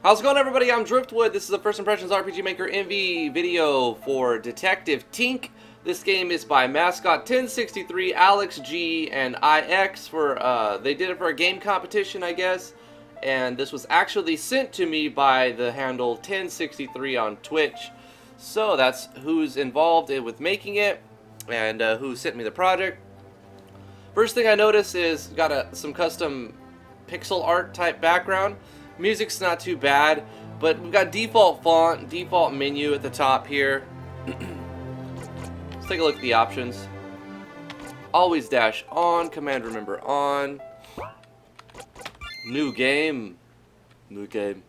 How's it going, everybody? I'm Driftwood. This is the First Impressions RPG Maker MV video for Detective Tink. This game is by Mascot 1063, AlexG, and IX. They did it for a game competition, I guess. And this was actually sent to me by the handle 1063 on Twitch. So that's who's involved with making it and who sent me the project. First thing I notice is got some custom pixel art type background. Music's not too bad, but we've got default font, default menu at the top here. Let's take a look at the options. Always dash on, command remember on. New game. New game.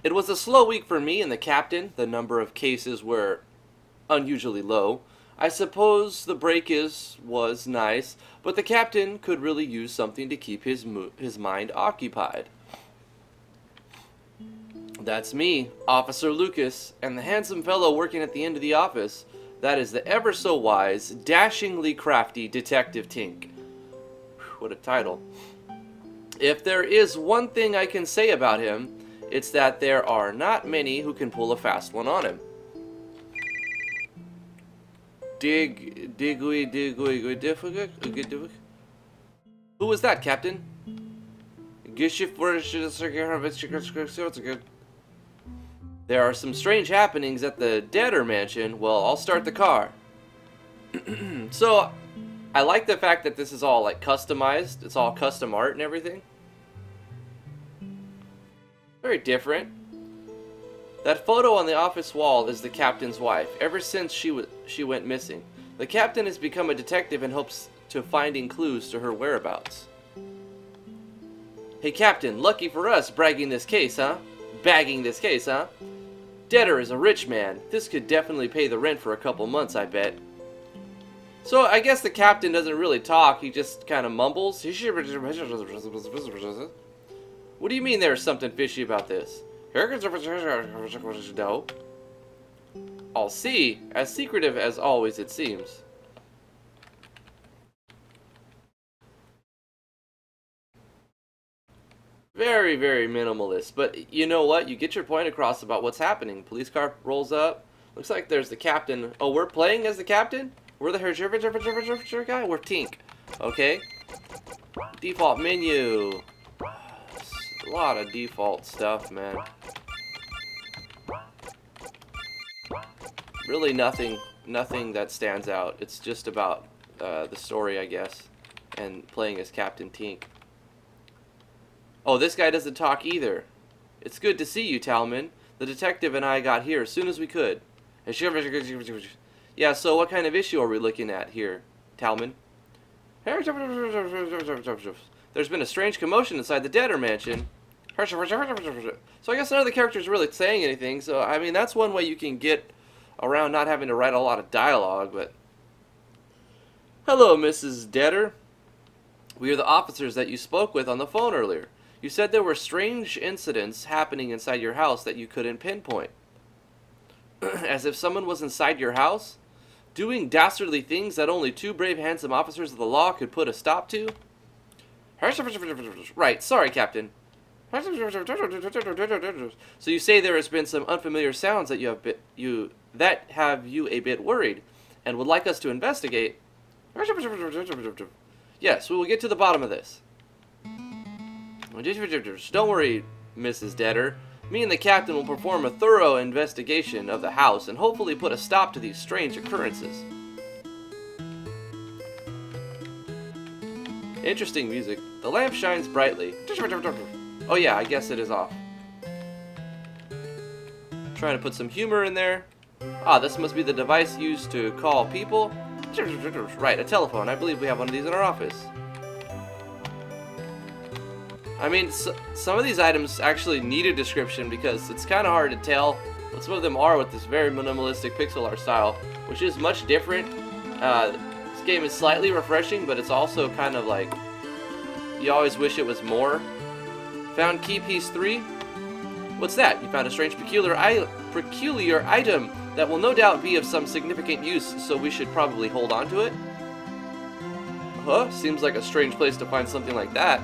It was a slow week for me and the captain. The number of cases were unusually low. I suppose the break was nice, but the captain could really use something to keep his mind occupied. That's me, Officer Lucas, and the handsome fellow working at the end of the office. That is the ever so wise, dashingly crafty Detective Tink. What a title. If there is one thing I can say about him, it's that there are not many who can pull a fast one on him. Who was that, Captain? There are some strange happenings at the Debtor Mansion. Well, I'll start the car. So, I like the fact that this is all like customized. It's all custom art and everything. Very different. That photo on the office wall is the captain's wife, ever since she went missing. The captain has become a detective in hopes to finding clues to her whereabouts. Hey, Captain, lucky for us bragging this case, huh? Bagging this case, huh? Debtor is a rich man. This could definitely pay the rent for a couple months, I bet. So, I guess the captain doesn't really talk. He just kind of mumbles. What do you mean there's something fishy about this? I'll see. As secretive as always, it seems. Very, very minimalist, but you know what? You get your point across about what's happening. Police car rolls up. Looks like there's the captain. Oh, we're playing as the captain? We're the guy? We're Tink. Okay. Default menu. A lot of default stuff, man. Really nothing that stands out. It's just about the story, I guess, and playing as Captain Tink. Oh, this guy doesn't talk either. It's good to see you, Talman. The detective and I got here as soon as we could. Yeah, so what kind of issue are we looking at here, Talman? There's been a strange commotion inside the Debtor Mansion. So I guess none of the characters are really saying anything, so I mean, that's one way you can get around not having to write a lot of dialogue, but... Hello, Mrs. Debtor. We are the officers that you spoke with on the phone earlier. You said there were strange incidents happening inside your house that you couldn't pinpoint. As if someone was inside your house? Doing dastardly things that only two brave, handsome officers of the law could put a stop to? Right, sorry, Captain. So you say there has been some unfamiliar sounds that have you a bit worried, and would like us to investigate? Yes, we will get to the bottom of this. Don't worry, Mrs. Debtor. Me and the captain will perform a thorough investigation of the house and hopefully put a stop to these strange occurrences. Interesting music. The lamp shines brightly. Oh yeah, I guess it is off. Trying to put some humor in there. Ah, this must be the device used to call people. Right, a telephone. I believe we have one of these in our office. I mean, some of these items actually need a description because it's kind of hard to tell what some of them are with this very minimalistic pixel art style, which is much different. This game is slightly refreshing, but it's also kind of like, you always wish it was more. Found key piece 3. What's that? You found a strange peculiar item that will no doubt be of some significant use, so we should probably hold on to it. Huh? Seems like a strange place to find something like that.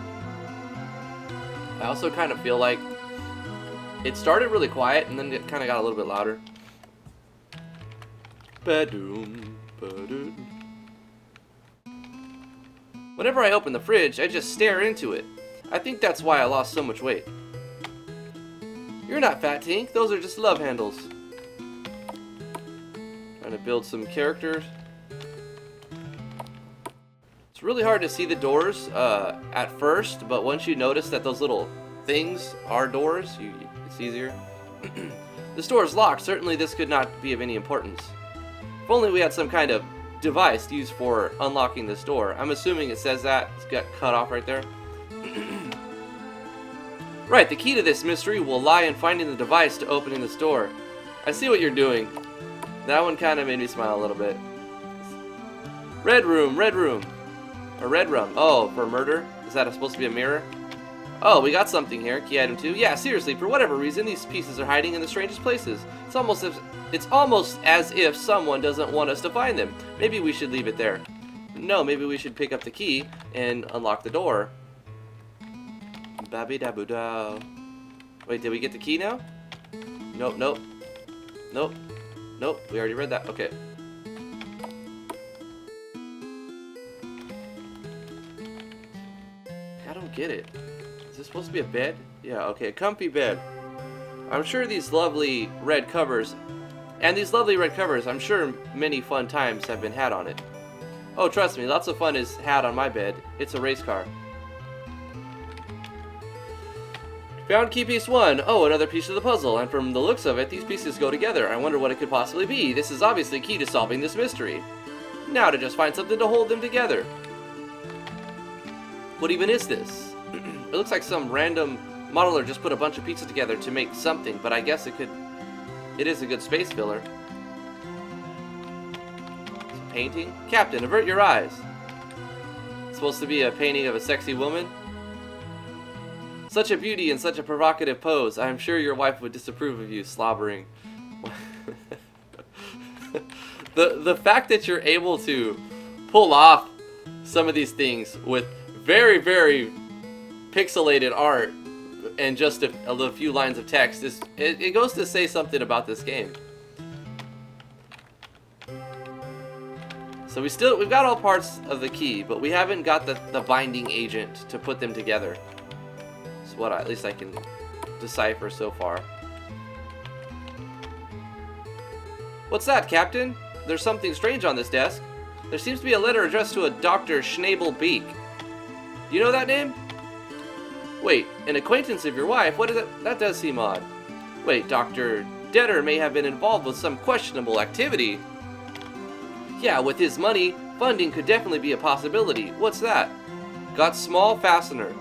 I also kind of feel like It started really quiet, and then it kind of got a little bit louder. Ba-doom, ba-doom. Whenever I open the fridge, I just stare into it. I think that's why I lost so much weight. You're not fat, Tink. Those are just love handles. Trying to build some characters. It's really hard to see the doors at first, but once you notice that those little things are doors, it's easier. This door is locked. Certainly this could not be of any importance. If only we had some kind of device to use for unlocking this door. I'm assuming it says that. It's got cut off right there. Right, the key to this mystery will lie in finding the device to opening this door. I see what you're doing. That one kind of made me smile a little bit. Red room, red room. Or red rum. Oh, for murder? Is that supposed to be a mirror? Oh, we got something here. Key item 2. Yeah, seriously, for whatever reason, these pieces are hiding in the strangest places. It's almost as if someone doesn't want us to find them. Maybe we should leave it there. No, maybe we should pick up the key and unlock the door. Babby-daboo-da. Wait, did we get the key now? Nope, nope. Nope. Nope, we already read that. Okay. I don't get it. Is this supposed to be a bed? Yeah, okay, a comfy bed. I'm sure these lovely red covers, I'm sure many fun times have been had on it. Oh, trust me, lots of fun is had on my bed. It's a race car. Found key piece 1. Oh, another piece of the puzzle, and from the looks of it, these pieces go together. I wonder what it could possibly be. This is obviously key to solving this mystery. Now to just find something to hold them together. What even is this? It looks like some random modeler just put a bunch of pieces together to make something, but I guess it is a good space filler. Some painting? Captain, avert your eyes. It's supposed to be a painting of a sexy woman. Such a beauty and such a provocative pose. I am sure your wife would disapprove of you slobbering. The fact that you're able to pull off some of these things with very, very pixelated art and just a few lines of text, it goes to say something about this game. So we've got all parts of the key, but we haven't got the binding agent to put them together. That's what at least I can decipher so far. What's that, Captain? There's something strange on this desk. There seems to be a letter addressed to a Dr. Schnabelbeek. You know that name? Wait, an acquaintance of your wife? What is that? That does seem odd. Wait, Dr. Detter may have been involved with some questionable activity. Yeah, with his money, funding could definitely be a possibility. What's that? Got small fastener.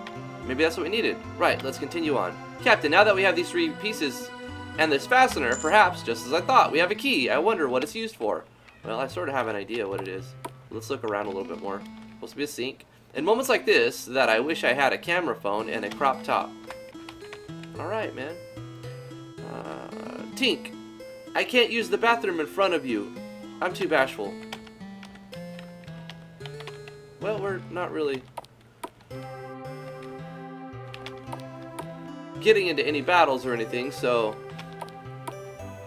Maybe that's what we needed. Right, let's continue on. Captain, now that we have these 3 pieces and this fastener, perhaps, just as I thought, we have a key. I wonder what it's used for. Well, I sort of have an idea what it is. Let's look around a little bit more. Supposed to be a sink. In moments like this, that I wish I had a camera phone and a crop top. Alright, man. Tink, I can't use the bathroom in front of you. I'm too bashful. Well, we're not really getting into any battles or anything, so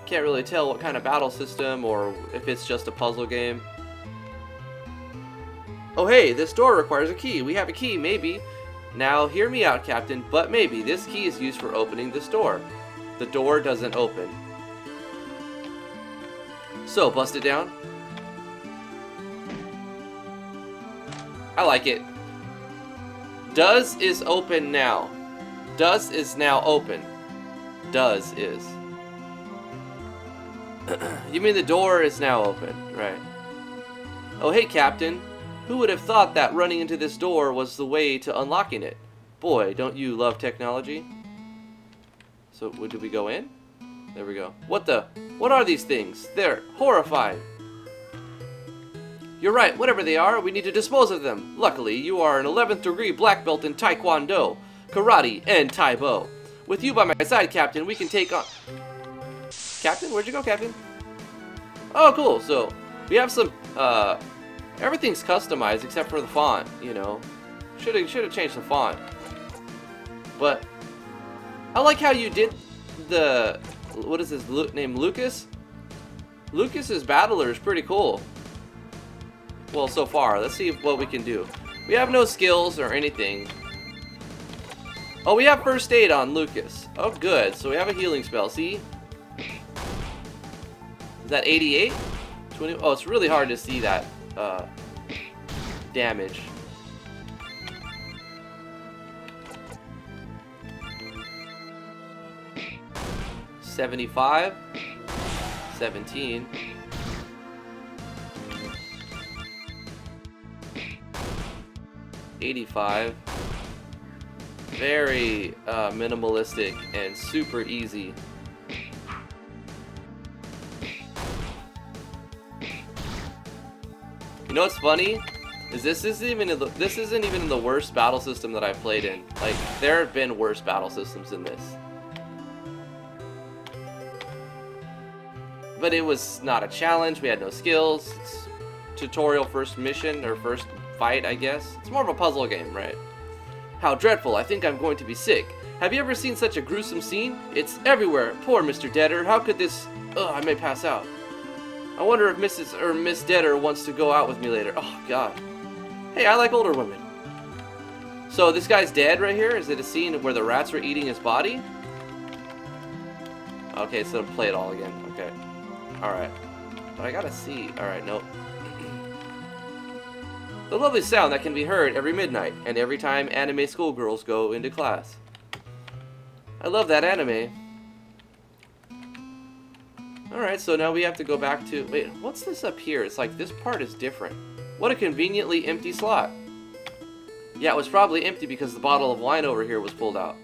can't really tell what kind of battle system or if it's just a puzzle game. Oh hey, this door requires a key. We have a key, maybe. Now hear me out, Captain, but maybe this key is used for opening this door. The door doesn't open. So, bust it down. I like it. Does is open now. Does is now open. Does is. You mean the door is now open, right? Oh hey, Captain. Who would have thought that running into this door was the way to unlocking it? Boy, don't you love technology? So, did we go in? There we go. What are these things? They're horrifying. You're right, whatever they are, we need to dispose of them. Luckily, you are an 11th degree black belt in Taekwondo, Karate, and Taibo. With you by my side, Captain, we can take on... Captain? Where'd you go, Captain? Oh, cool. So, we have some, everything's customized except for the font, you know. Should have changed the font. But I like how you did the, what is his name, Lucas? Lucas's battler is pretty cool. Well, so far. Let's see what we can do. We have no skills or anything. Oh, we have first aid on Lucas. Oh, good. So we have a healing spell. See? Is that 88? 20? Oh, it's really hard to see that damage. $75. 17. $85. Very minimalistic and super easy. You know what's funny? Is this isn't even in the worst battle system that I've played in. Like, there have been worse battle systems than this. But it was not a challenge. We had no skills. It's tutorial first mission or first fight, I guess. It's more of a puzzle game, right? How dreadful. I think I'm going to be sick. Have you ever seen such a gruesome scene? It's everywhere. Poor Mr. Deader. How could this... Ugh, I may pass out. I wonder if Miss Deader wants to go out with me later. Oh, God. Hey, I like older women. So this guy's dead right here? Is it a scene where the rats were eating his body? Okay, so play it all again. Okay. Alright. But I gotta see. Alright, nope. The lovely sound that can be heard every midnight and every time anime schoolgirls go into class. I love that anime. Alright, so now we have to go back to... Wait, what's this up here? It's like this part is different. What a conveniently empty slot. Yeah, it was probably empty because the bottle of wine over here was pulled out.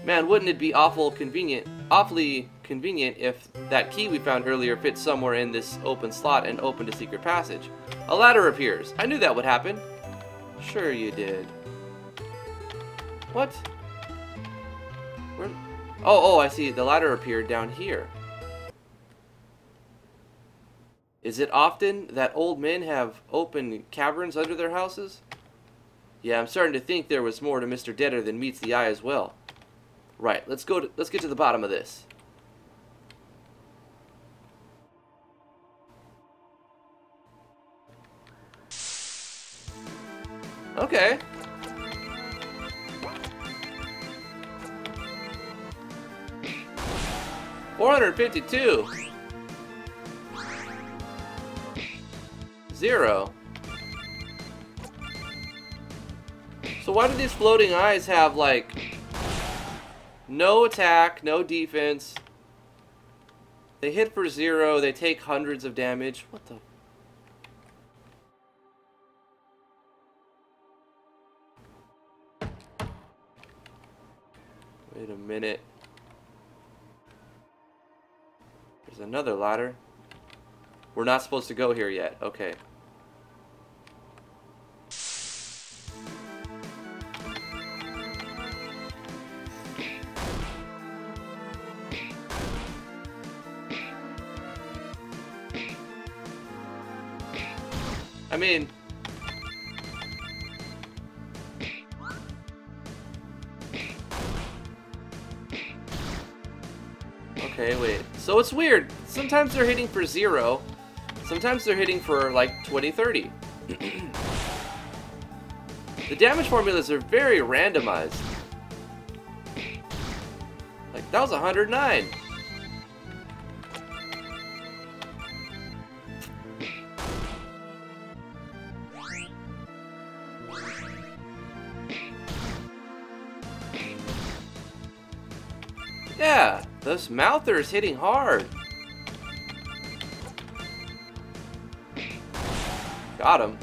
Man, wouldn't it be awfully convenient if that key we found earlier fit somewhere in this open slot and opened a secret passage. A ladder appears. I knew that would happen. Sure you did. What? Where? Oh, I see. The ladder appeared down here. Is it often that old men have open caverns under their houses? Yeah, I'm starting to think there was more to Mr. Deader than meets the eye as well. Right, let's get to the bottom of this. Okay. $452. 0. So why do these floating eyes have, like, no attack, no defense? They hit for 0, they take hundreds of damage. What the... Wait a minute. There's another ladder. We're not supposed to go here yet. Okay. I mean... Okay, wait. So it's weird. Sometimes they're hitting for 0. Sometimes they're hitting for, like, 20, 30. The damage formulas are very randomized. Like, that was 109. Yeah, this mouther is hitting hard. Got him.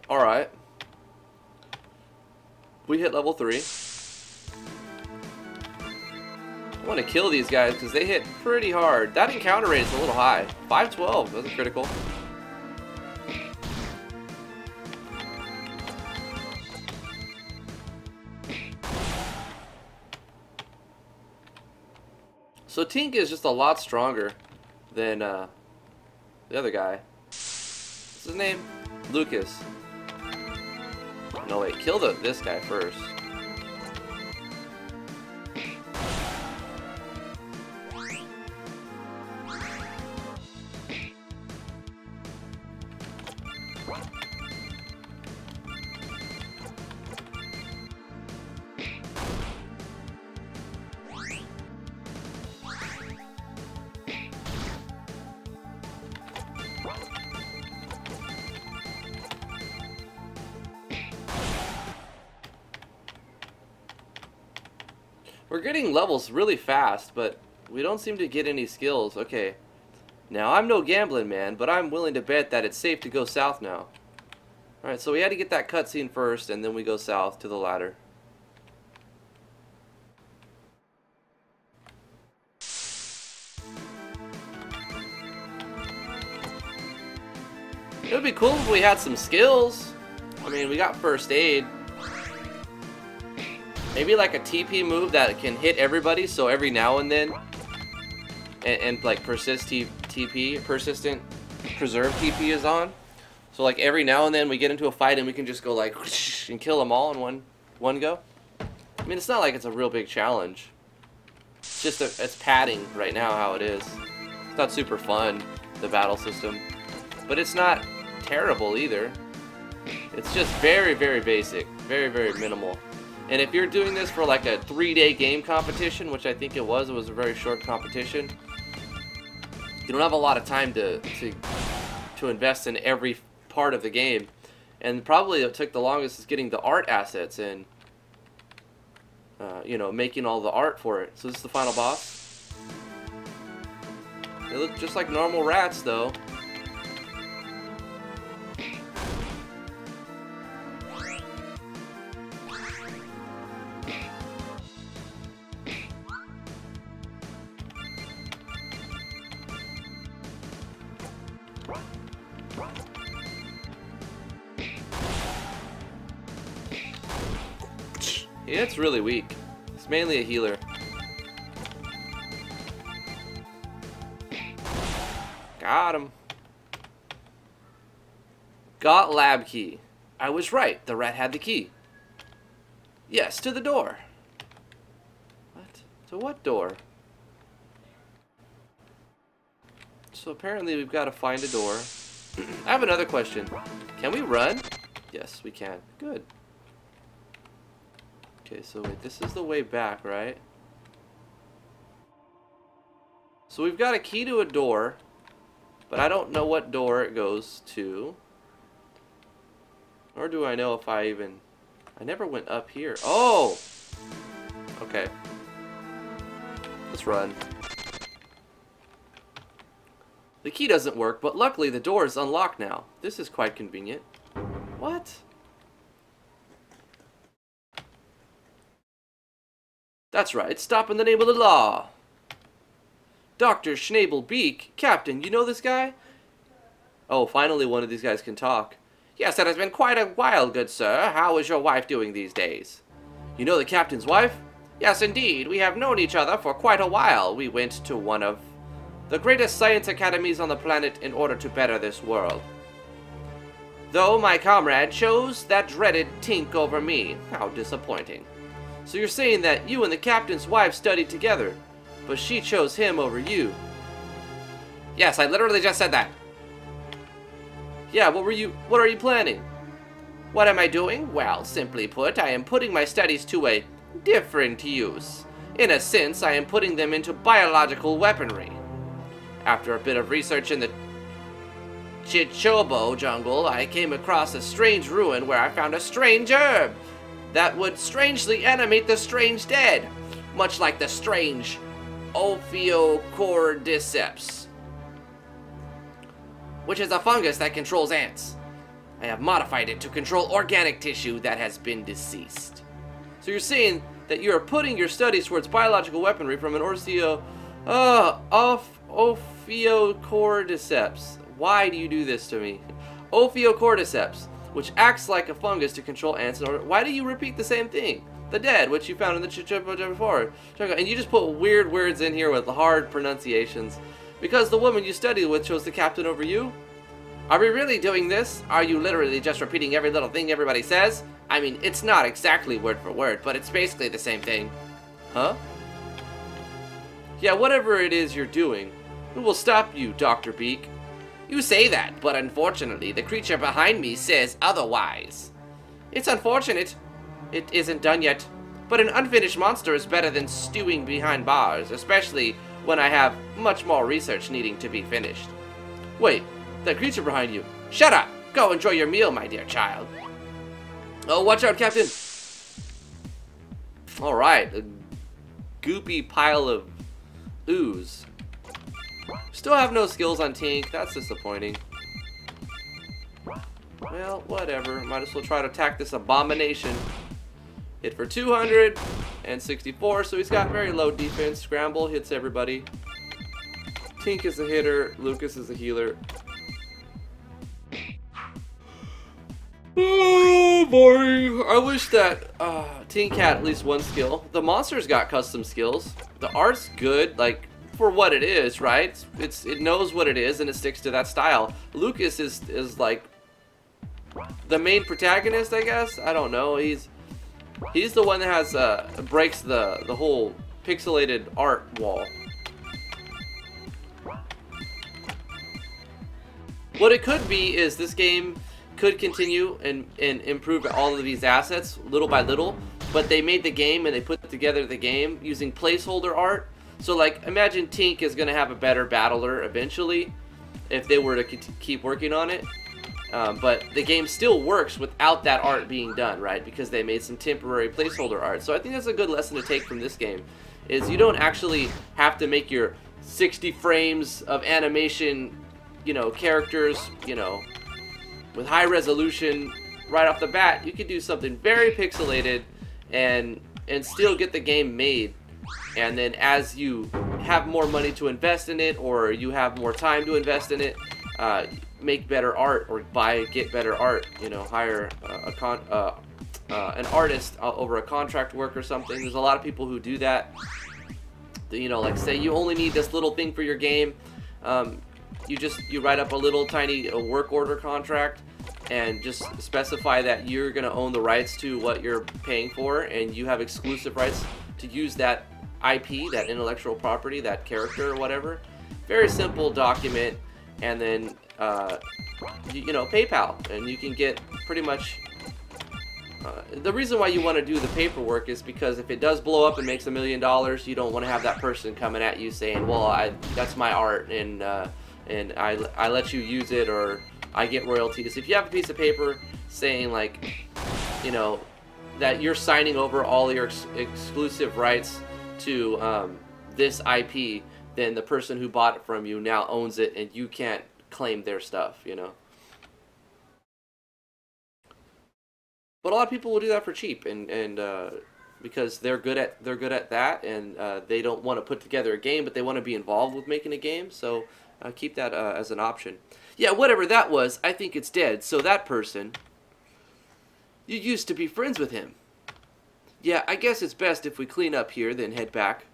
Alright. We hit level 3. I want to kill these guys because they hit pretty hard. That encounter rate is a little high. 512, that's critical. So Tink is just a lot stronger than the other guy. What's his name? Lucas. No, wait, kill this guy first. We're getting levels really fast, but we don't seem to get any skills. Okay. Now, I'm no gambling man, but I'm willing to bet that it's safe to go south now. Alright, so we had to get that cutscene first, and then we go south to the ladder. It would be cool if we had some skills. I mean, we got first aid. Maybe like a TP move that can hit everybody, so every now and then, and like persistent preserve TP is on. So like every now and then we get into a fight and we can just go like whoosh, and kill them all in one go. I mean, it's not like it's a real big challenge. It's just it's padding right now how it is. It's not super fun, the battle system, but it's not terrible either. It's just very, very basic, very, very minimal. And if you're doing this for like a 3-day game competition, which I think it was a very short competition, you don't have a lot of time to invest in every part of the game. And probably it took the longest is getting the art assets and you know, making all the art for it. So this is the final boss. They look just like normal rats though. Yeah, it's really weak. It's mainly a healer. Got him. Got lab key. I was right. The rat had the key. Yes, to the door. What? To what door? So apparently we've got to find a door. I have another question. Can we run? Yes, we can. Good. Okay, so wait, this is the way back, right? So we've got a key to a door, but I don't know what door it goes to. Nor do I know if I never went up here. Oh! Okay. Let's run. The key doesn't work, but luckily the door is unlocked now. This is quite convenient. What? That's right, stop in the name of the law. Dr. Schnabelbeak, Captain, you know this guy? Oh, finally one of these guys can talk. Yes, it has been quite a while, good sir. How is your wife doing these days? You know the captain's wife? Yes, indeed. We have known each other for quite a while. We went to one of the greatest science academies on the planet in order to better this world. Though my comrade chose that dreaded Tink over me. How disappointing. So you're saying that you and the captain's wife studied together, but she chose him over you? Yes, I literally just said that. Yeah, what are you planning? What am I doing? Well, simply put, I am putting my studies to a different use. In a sense, I am putting them into biological weaponry. After a bit of research in the Chichobo jungle, I came across a strange ruin where I found a strange herb that would strangely animate the strange dead, much like the strange Ophiocordyceps, which is a fungus that controls ants. I have modified it to control organic tissue that has been deceased. So you're saying that you're putting your studies towards biological weaponry from an Ophiocordyceps. Why do you do this to me? Ophiocordyceps, which acts like a fungus to control ants. Why do you repeat the same thing? The dead, which you found in the before. And you just put weird words in here with hard pronunciations. Because the woman you studied with chose the captain over you? Are we really doing this? Are you literally just repeating every little thing everybody says? I mean, it's not exactly word for word, but it's basically the same thing. Huh? Yeah, whatever it is you're doing, it will stop you, Dr. Beak. You say that, but unfortunately, the creature behind me says otherwise. It's unfortunate. It isn't done yet. But an unfinished monster is better than stewing behind bars, especially when I have much more research needing to be finished. Wait, that creature behind you. Shut up! Go enjoy your meal, my dear child. Oh, watch out, Captain! Alright, a goopy pile of ooze. Still have no skills on Tink. That's disappointing. Well, whatever. Might as well try to attack this abomination. Hit for 200 and 64, so he's got very low defense. Scramble hits everybody. Tink is a hitter. Lucas is a healer. Oh, boring. I wish that Tink had at least one skill. The monster's got custom skills. The art's good, like, for what it is, right? It knows what it is and it sticks to that style. Lucas is like the main protagonist, I guess. I don't know. He's the one that has breaks the whole pixelated art wall. What it could be is this game could continue and improve all of these assets little by little, but they made the game and they put together the game using placeholder art. So, like, imagine Tink is going to have a better battler eventually if they were to keep working on it. But the game still works without that art being done, right? Because they made some temporary placeholder art. So I think that's a good lesson to take from this game, is you don't actually have to make your 60 frames of animation, you know, characters, you know, with high resolution right off the bat. You could do something very pixelated and still get the game made. And then as you have more money to invest in it, or you have more time to invest in it, make better art or get better art. You know, hire an artist over a contract work or something. There's a lot of people who do that. You know, like say you only need this little thing for your game. You write up a little tiny work order contract and just specify that you're gonna own the rights to what you're paying for, and you have exclusive rights to use that IP, that intellectual property, that character or whatever. Very simple document, and then you know, PayPal, and you can get pretty much the reason why you want to do the paperwork is because if it does blow up and makes $1 million, you don't want to have that person coming at you saying, well, that's my art, and I let you use it, or I get royalties. If you have a piece of paper saying, like, you know, that you're signing over all your exclusive rights to this IP, then the person who bought it from you now owns it, and you can't claim their stuff, you know. But a lot of people will do that for cheap, and because they're good at that, and they don't want to put together a game, but they want to be involved with making a game. So keep that as an option. Yeah, whatever that was, I think it's dead. So that person, you used to be friends with him. Yeah, I guess it's best if we clean up here, then head back.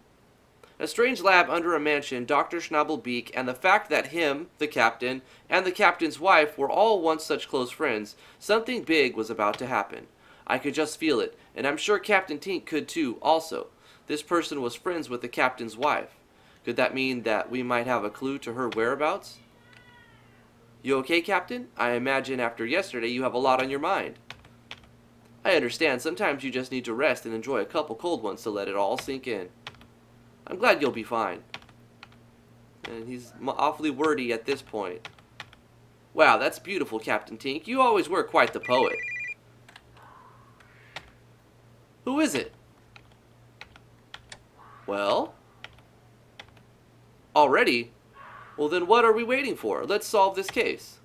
A strange lab under a mansion, Dr. Schnabelbeak, and the fact that him, the captain, and the captain's wife were all once such close friends, something big was about to happen. I could just feel it, and I'm sure Captain Tink could too, also. This person was friends with the captain's wife. Could that mean that we might have a clue to her whereabouts? You okay, Captain? I imagine after yesterday you have a lot on your mind. I understand, sometimes you just need to rest and enjoy a couple cold ones to let it all sink in. I'm glad you'll be fine. And he's awfully wordy at this point. Wow, that's beautiful, Captain Tink. You always were quite the poet. Who is it? Well? Already? Well, then what are we waiting for? Let's solve this case.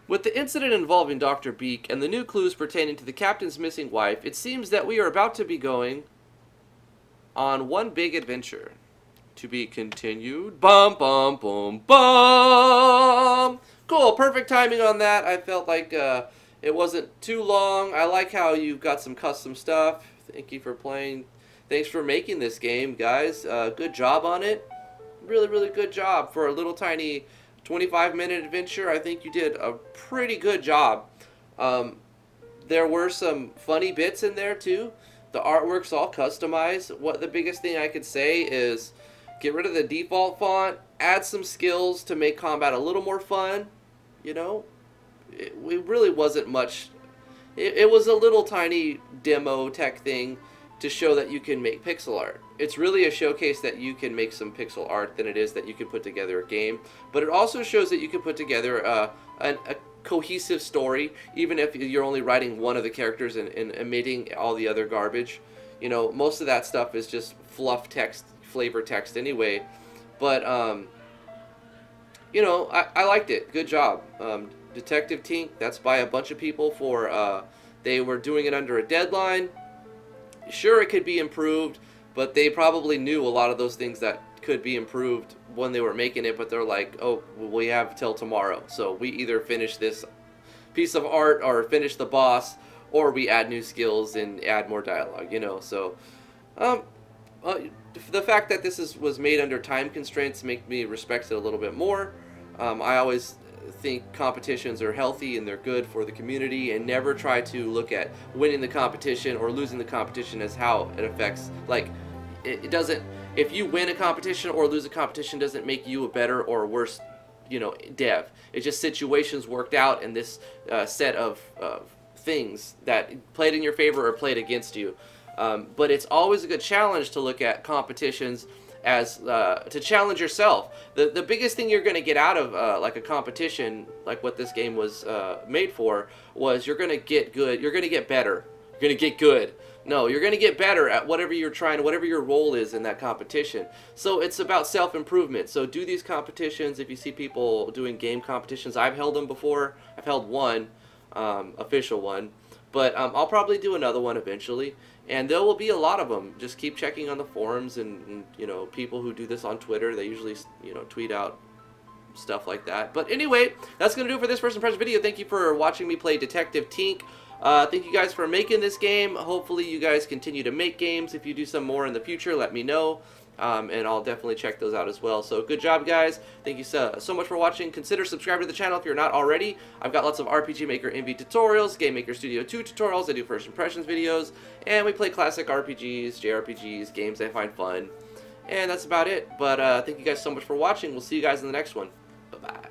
With the incident involving Dr. Beak and the new clues pertaining to the captain's missing wife, it seems that we are about to be going on one big adventure. To be continued. Bum, bum, bum, bum! Cool, perfect timing on that. I felt like It wasn't too long. I like how you've got some custom stuff. Thank you for playing. Thanks for making this game, guys. Good job on it. Really, really good job. For a little tiny 25-minute adventure, I think you did a pretty good job. There were some funny bits in there, too. The artwork's all customized. What the biggest thing I could say is get rid of the default font, add some skills to make combat a little more fun. You know, it really wasn't much. It was a little tiny demo tech thing to show that you can make pixel art. It's really a showcase that you can make some pixel art than it is that you can put together a game. But it also shows that you can put together a cohesive story, even if you're only writing one of the characters and omitting all the other garbage. You know, most of that stuff is just fluff text, flavor text anyway. But, you know, I liked it. Good job. Detective Tink, that's by a bunch of people for, they were doing it under a deadline. Sure, it could be improved, but they probably knew a lot of those things that could be improved when they were making it, but they're like, oh, we have till tomorrow, so we either finish this piece of art or finish the boss, or we add new skills and add more dialogue, you know. So the fact that this was made under time constraints make me respect it a little bit more. I always think competitions are healthy and they're good for the community, and never try to look at winning the competition or losing the competition as how it affects, like, it doesn't, if you win a competition or lose a competition doesn't make you a better or worse, you know, dev. It's just situations worked out in this set of things that played in your favor or played against you. But it's always a good challenge to look at competitions as to challenge yourself. The biggest thing you're going to get out of like a competition like what this game was made for was you're going to get good, you're going to get better, you're going to get good. No, you're going to get better at whatever you're trying, whatever your role is in that competition. So it's about self-improvement. So do these competitions. If you see people doing game competitions, I've held them before. I've held one, official one. But I'll probably do another one eventually. And there will be a lot of them. Just keep checking on the forums and you know, people who do this on Twitter. They usually, you know, tweet out stuff like that. But anyway, that's going to do it for this first impression video. Thank you for watching me play Detective Tink. Thank you guys for making this game. Hopefully you guys continue to make games. If you do some more in the future, let me know. And I'll definitely check those out as well. So good job, guys. Thank you so much for watching. Consider subscribing to the channel if you're not already. I've got lots of RPG Maker MV tutorials, Game Maker Studio 2 tutorials. I do first impressions videos. And we play classic RPGs, JRPGs, games I find fun. And that's about it. But thank you guys so much for watching. We'll see you guys in the next one. Bye-bye.